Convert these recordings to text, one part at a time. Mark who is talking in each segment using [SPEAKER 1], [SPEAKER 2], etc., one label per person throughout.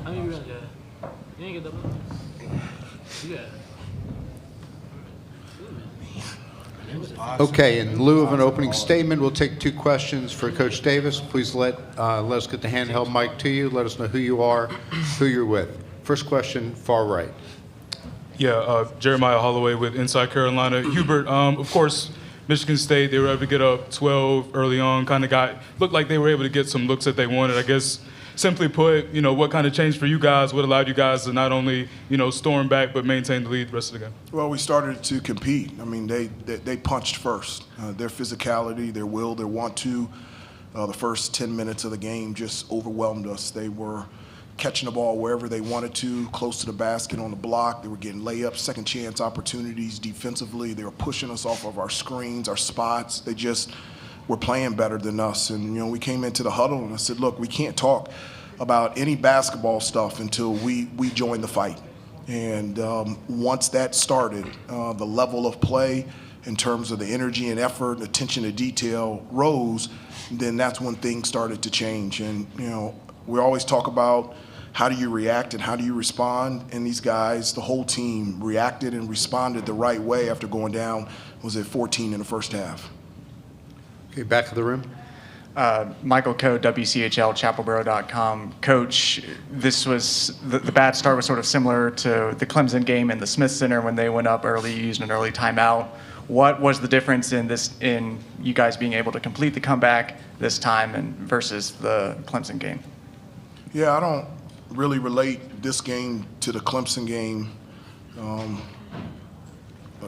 [SPEAKER 1] How many rebounds you got? You ain't get double. You got.
[SPEAKER 2] Okay, in lieu of an opening statement, we'll take 2 questions for Coach Davis. Please let us get the handheld mic to you. Let us know who you are, who you're with. First question, far right.
[SPEAKER 3] Yeah, Jeremiah Holloway with Inside Carolina. Hubert, of course, Michigan State, they were able to get up 12 early on, looked like they were able to get some looks that they wanted. I guess, simply put, what kind of changed for you guys? What allowed you guys to not only, storm back, but maintain the lead the rest of the game?
[SPEAKER 4] Well, we started to compete. I mean, they punched first. Their physicality, their will, their want to, the first 10 minutes of the game just overwhelmed us. They were catching the ball wherever they wanted to, close to the basket, on the block. They were getting layups, second chance opportunities defensively. They were pushing us off of our screens, our spots. They just were playing better than us. And, we came into the huddle and I said, look, we can't talk about any basketball stuff until we join the fight. And once that started, the level of play in terms of the energy and effort, attention to detail rose, then that's when things started to change. And, we always talk about how do you react and how do you respond? And these guys, the whole team, reacted and responded the right way after going down, was at 14 in the first half.
[SPEAKER 2] Okay, back of the room.
[SPEAKER 5] Michael Coe, WCHL, chapelboro.com. Coach, this was the bad start was sort of similar to the Clemson game in the Smith Center when they went up early, used an early timeout. What was the difference in you guys being able to complete the comeback this time and versus the Clemson game?
[SPEAKER 4] Yeah, I don't really relate this game to the Clemson game.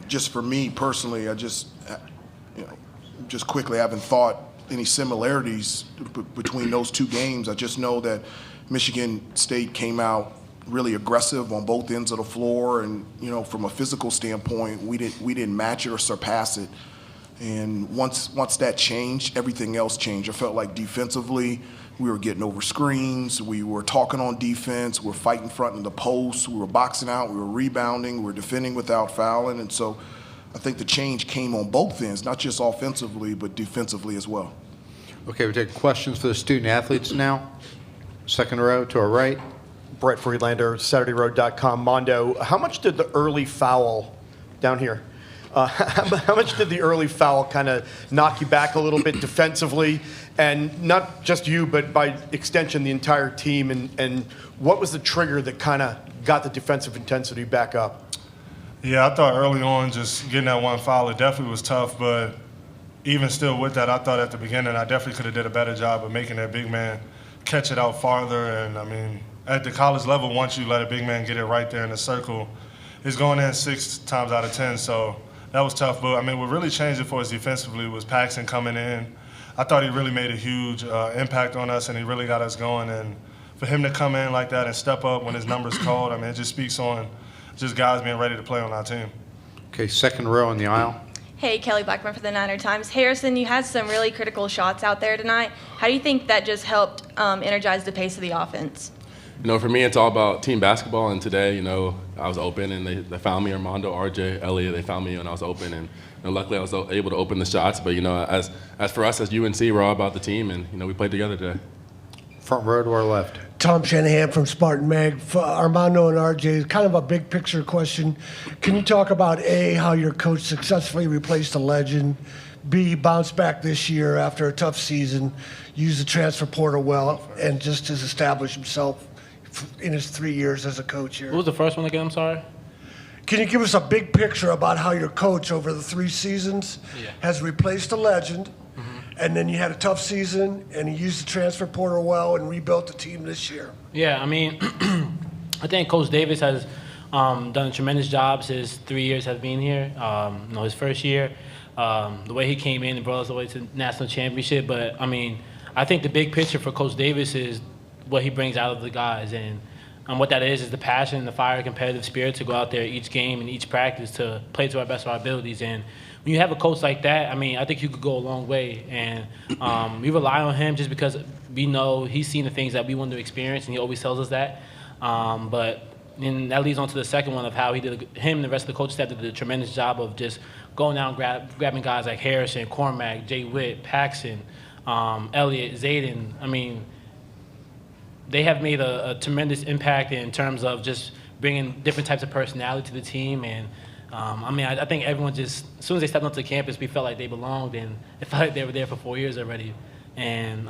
[SPEAKER 4] Just for me personally, I just quickly haven't thought any similarities between those 2 games. I just know that Michigan State came out really aggressive on both ends of the floor, and from a physical standpoint, we didn't match it or surpass it. And once that changed, everything else changed. I felt like defensively, we were getting over screens, we were talking on defense, we were fighting front in the post, we were boxing out, we were rebounding, we were defending without fouling, and so I think the change came on both ends, not just offensively, but defensively as well.
[SPEAKER 2] Okay, we take questions for the student athletes now. Second row to our right.
[SPEAKER 6] Brett Friedlander, SaturdayRoad.com. Mondo, how much did the early foul down here? How much did the early foul kind of knock you back a little bit defensively, and not just you, but by extension the entire team? And what was the trigger that kind of got the defensive intensity back up?
[SPEAKER 7] Yeah, I thought early on just getting that one foul, it definitely was tough. But even still with that, I thought at the beginning I definitely could have did a better job of making that big man catch it out farther. And I mean, at the college level, once you let a big man get it right there in the circle, it's going in 6 times out of 10. So that was tough. But I mean, what really changed it for us defensively was Paxson coming in. I thought he really made a huge impact on us, and he really got us going. And for him to come in like that and step up when his number's called, I mean, it just speaks on just guys being ready to play on our team.
[SPEAKER 2] Okay, second row in the aisle.
[SPEAKER 8] Hey, Kelly Blackman for the Niner Times. Harrison, you had some really critical shots out there tonight. How do you think that just helped energize the pace of the offense?
[SPEAKER 9] For me, it's all about team basketball. And today, I was open, and they found me. Armando, RJ, Elliott, they found me when I was open. And luckily, I was able to open the shots. But, as for us as UNC, we're all about the team. And, we played together today.
[SPEAKER 2] Front row to our left.
[SPEAKER 10] Tom Shanahan from Spartan Mag. For Armando and RJ, kind of a big picture question. Can you talk about, A, how your coach successfully replaced a legend, B, bounced back this year after a tough season, used the transfer portal well, and just has established himself in his 3 years as a coach here?
[SPEAKER 1] What was the first one again? I'm sorry.
[SPEAKER 10] Can you give us a big picture about how your coach over the 3 seasons has replaced a legend, and then you had a tough season, and he used the transfer portal well and rebuilt the team this year?
[SPEAKER 1] Yeah, I mean, I think Coach Davis has done a tremendous job his 3 years has been here. His first year, the way he came in and brought us all the way to the national championship. But, I mean, I think the big picture for Coach Davis is what he brings out of the guys. And what that is the passion, the fire, competitive spirit to go out there each game and each practice to play to our best of our abilities. And when you have a coach like that, I mean, I think you could go a long way. And we rely on him just because we know he's seen the things that we want to experience, and he always tells us that. But then that leads on to the second one of how him and the rest of the coaching staff did a tremendous job of just going out and grabbing guys like Harrison, Cormac, Jay Witt, Paxson, Elliott, Zayden. I mean, they have made a tremendous impact in terms of just bringing different types of personality to the team. And I think everyone just, as soon as they stepped onto campus, we felt like they belonged, and it felt like they were there for 4 years already. And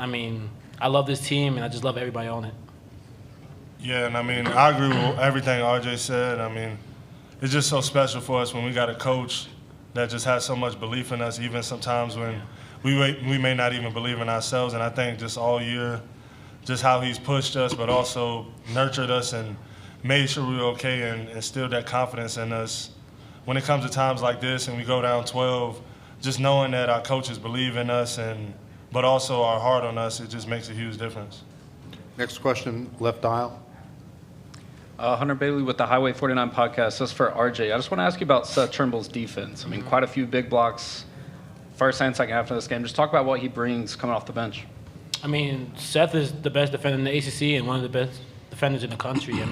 [SPEAKER 1] I love this team, and I just love everybody on it.
[SPEAKER 7] Yeah, and I agree with everything RJ said. It's just so special for us when we got a coach that just has so much belief in us, even sometimes when we may not even believe in ourselves. And I think just all year, just how he's pushed us, but also nurtured us and made sure we were okay and instilled that confidence in us. When it comes to times like this and we go down 12, just knowing that our coaches believe in us but also are hard on us, it just makes a huge difference.
[SPEAKER 2] Next question, left aisle.
[SPEAKER 11] Hunter Bailey with the Highway 49 podcast. This is for RJ. I just want to ask you about Seth Trimble's defense. Quite a few big blocks, first and second half of this game. Just talk about what he brings coming off the bench.
[SPEAKER 1] Seth is the best defender in the ACC and one of the best defenders in the country.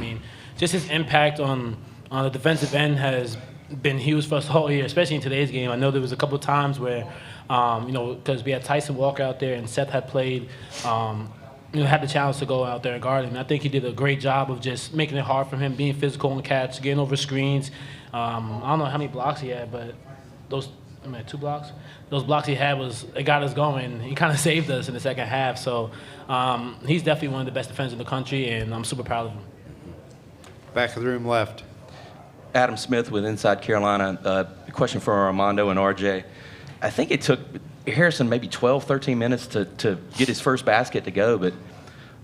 [SPEAKER 1] Just his impact on the defensive end has been huge for us all year, especially in today's game. I know there was a couple of times where, because we had Tyson Walker out there and Seth had played, had the challenge to go out there and guard him. I think he did a great job of just making it hard for him, being physical on the catch, getting over screens. I don't know how many blocks he had, but those 2 blocks. Those blocks he had it got us going. He kind of saved us in the second half. So he's definitely one of the best defenders in the country, and I'm super proud of him.
[SPEAKER 2] Back of the room left.
[SPEAKER 12] Adam Smith with Inside Carolina. A question for Armando and RJ. I think it took Harrison maybe 12, 13 minutes to get his first basket to go, but it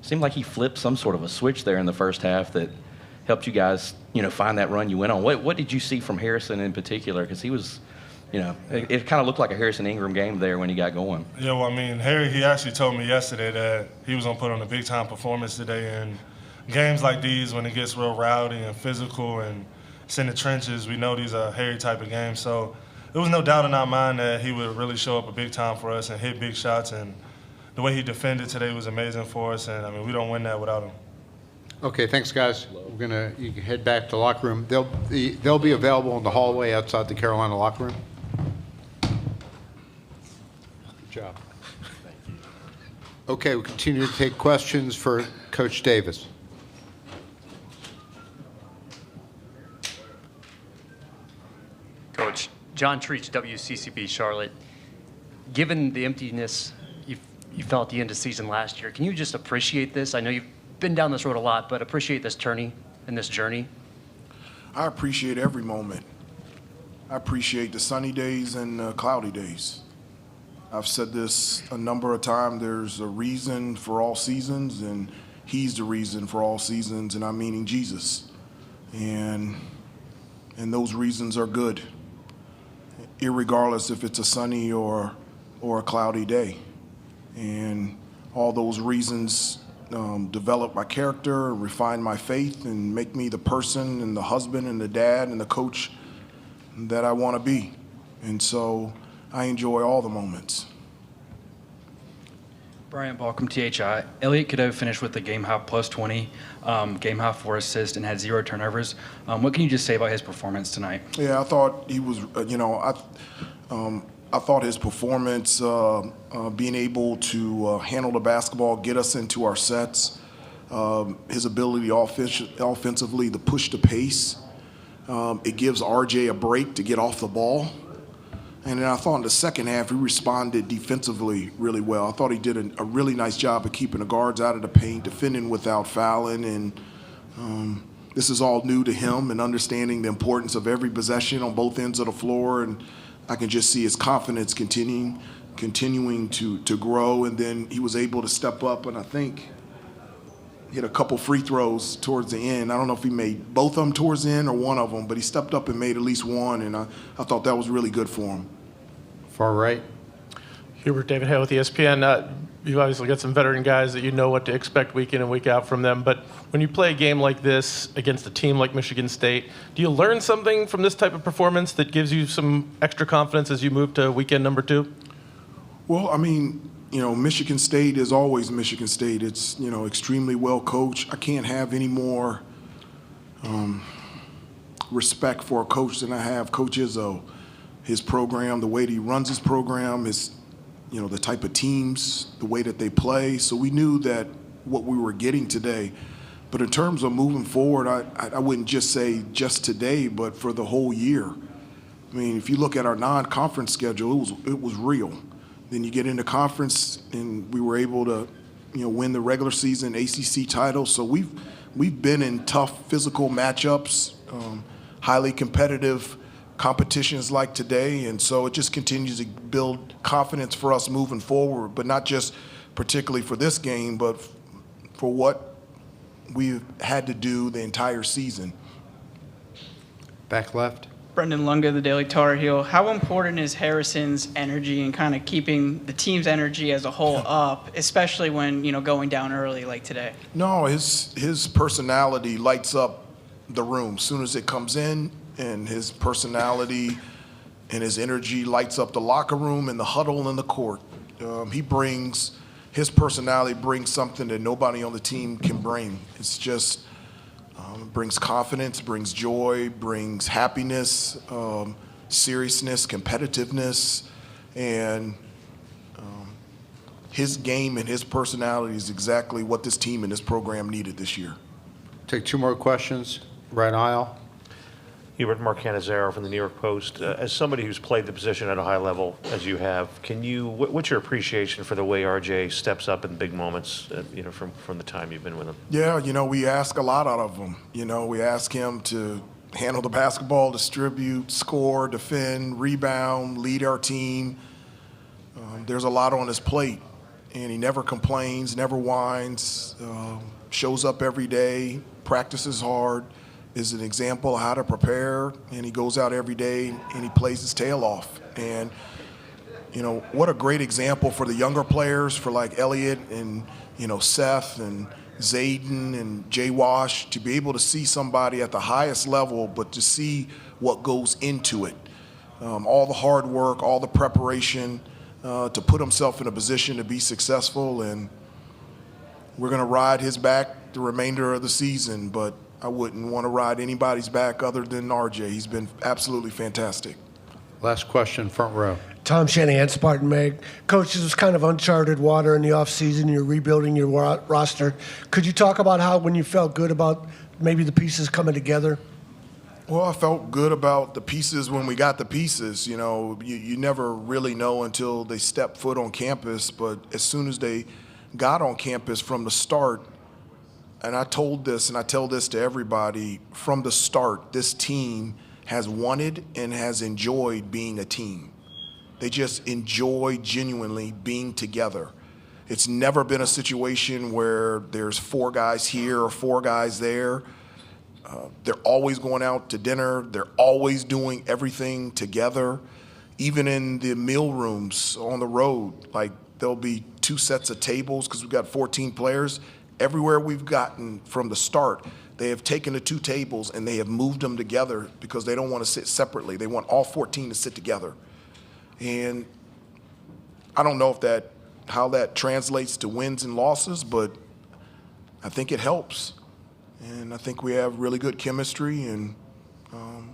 [SPEAKER 12] seemed like he flipped some sort of a switch there in the first half that helped you guys, find that run you went on. What did you see from Harrison in particular? Because he was, it kind of looked like a Harrison Ingram game there when he got going.
[SPEAKER 7] Yeah, well, Harry, he actually told me yesterday that he was going to put on a big-time performance today. And games like these, when it gets real rowdy and physical and it's in the trenches, we know these are Harry type of games. So there was no doubt in our mind that he would really show up a big time for us and hit big shots. And the way he defended today was amazing for us. And, we don't win that without him.
[SPEAKER 2] Okay, thanks, guys. You can head back to the locker room. They'll be available in the hallway outside the Carolina locker room. Good job. Okay, we continue to take questions for Coach Davis.
[SPEAKER 13] Coach, John Treach, WCCB Charlotte. Given the emptiness you felt at the end of the season last year, can you just appreciate this? I know you've been down this road a lot, but appreciate this journey and this journey.
[SPEAKER 4] I appreciate every moment. I appreciate the sunny days and the cloudy days. I've said this a number of times. There's a reason for all seasons, and he's the reason for all seasons, and I'm meaning Jesus. And those reasons are good, irregardless if it's a sunny or a cloudy day. And all those reasons develop my character, refine my faith, and make me the person and the husband and the dad and the coach that I want to be. And so I enjoy all the moments.
[SPEAKER 14] Brian Balcom, THI. Elliot Cadeau finished with a game-high plus 20, game-high 4 assists, and had 0 turnovers. What can you just say about his performance tonight?
[SPEAKER 4] Yeah, I thought he was, I thought his performance, being able to handle the basketball, get us into our sets, his ability offensively to push the pace, it gives RJ a break to get off the ball. And then I thought in the second half, he responded defensively really well. I thought he did a really nice job of keeping the guards out of the paint, defending without fouling. And this is all new to him and understanding the importance of every possession on both ends of the floor. And I can just see his confidence continuing to grow. And then he was able to step up and I think hit a couple free throws towards the end. I don't know if he made both of them towards the end or one of them, but he stepped up and made at least one, and I thought that was really good for him.
[SPEAKER 2] Far right.
[SPEAKER 15] Hubert, David Hale with ESPN. You've obviously got some veteran guys that you know what to expect week in and week out from them, but when you play a game like this against a team like Michigan State, do you learn something from this type of performance that gives you some extra confidence as you move to weekend number 2?
[SPEAKER 4] Well, I mean, Michigan State is always Michigan State. It's, extremely well coached. I can't have any more respect for a coach than I have Coach Izzo. His program, the way that he runs his program, his, the type of teams, the way that they play. So we knew that what we were getting today. But in terms of moving forward, I wouldn't just say just today, but for the whole year. I mean, if you look at our non-conference schedule, it was real. Then you get into conference, and we were able to, win the regular season ACC title. So we've been in tough physical matchups, highly competitive competitions like today, and so it just continues to build confidence for us moving forward, but not just particularly for this game, but for what we've had to do the entire season.
[SPEAKER 2] Back left.
[SPEAKER 16] Brendan Lunga, the Daily Tar Heel. How important is Harrison's energy and kind of keeping the team's energy as a whole up, especially when, going down early like today?
[SPEAKER 4] No, his personality lights up the room as soon as it comes in, and his personality and his energy lights up the locker room and the huddle and the court. His personality brings something that nobody on the team can bring. It's just brings confidence, brings joy, brings happiness, seriousness, competitiveness, and his game and his personality is exactly what this team and this program needed this year.
[SPEAKER 2] Take two more questions. Right aisle.
[SPEAKER 17] Hubert, Mark Cannizzaro from the New York Post. As somebody who's played the position at a high level, as you have, what's your appreciation for the way RJ steps up in big moments, from the time you've been with him?
[SPEAKER 4] Yeah, we ask a lot out of him. We ask him to handle the basketball, distribute, score, defend, rebound, lead our team. There's a lot on his plate, and he never complains, never whines, shows up every day, practices hard, is an example of how to prepare, and he goes out every day and he plays his tail off. And, what a great example for the younger players, for like Elliott and, Seth and Zayden and Jay Wash, to be able to see somebody at the highest level, but to see what goes into it. All the hard work, all the preparation to put himself in a position to be successful. And we're going to ride his back the remainder of the season, but I wouldn't want to ride anybody's back other than RJ. He's been absolutely fantastic.
[SPEAKER 2] Last question, front row.
[SPEAKER 10] Tom Shanahan, Spartan Mag. Coach, this was kind of uncharted water in the offseason. You're rebuilding your roster. Could you talk about how, when you felt good about maybe the pieces coming together?
[SPEAKER 4] Well, I felt good about the pieces when we got the pieces. You never really know until they step foot on campus, but as soon as they got on campus from the start, and I told this, and I tell this to everybody, from the start, this team has wanted and has enjoyed being a team. They just enjoy genuinely being together. It's never been a situation where there's 4 guys here or 4 guys there. They're always going out to dinner. They're always doing everything together. Even in the meal rooms on the road, like there'll be 2 sets of tables because we've got 14 players. Everywhere we've gotten from the start, they have taken the 2 tables and they have moved them together because they don't want to sit separately. They want all 14 to sit together. And I don't know how that translates to wins and losses, but I think it helps. And I think we have really good chemistry, and we'll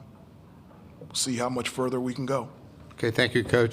[SPEAKER 4] see how much further we can go.
[SPEAKER 2] Okay, thank you, Coach.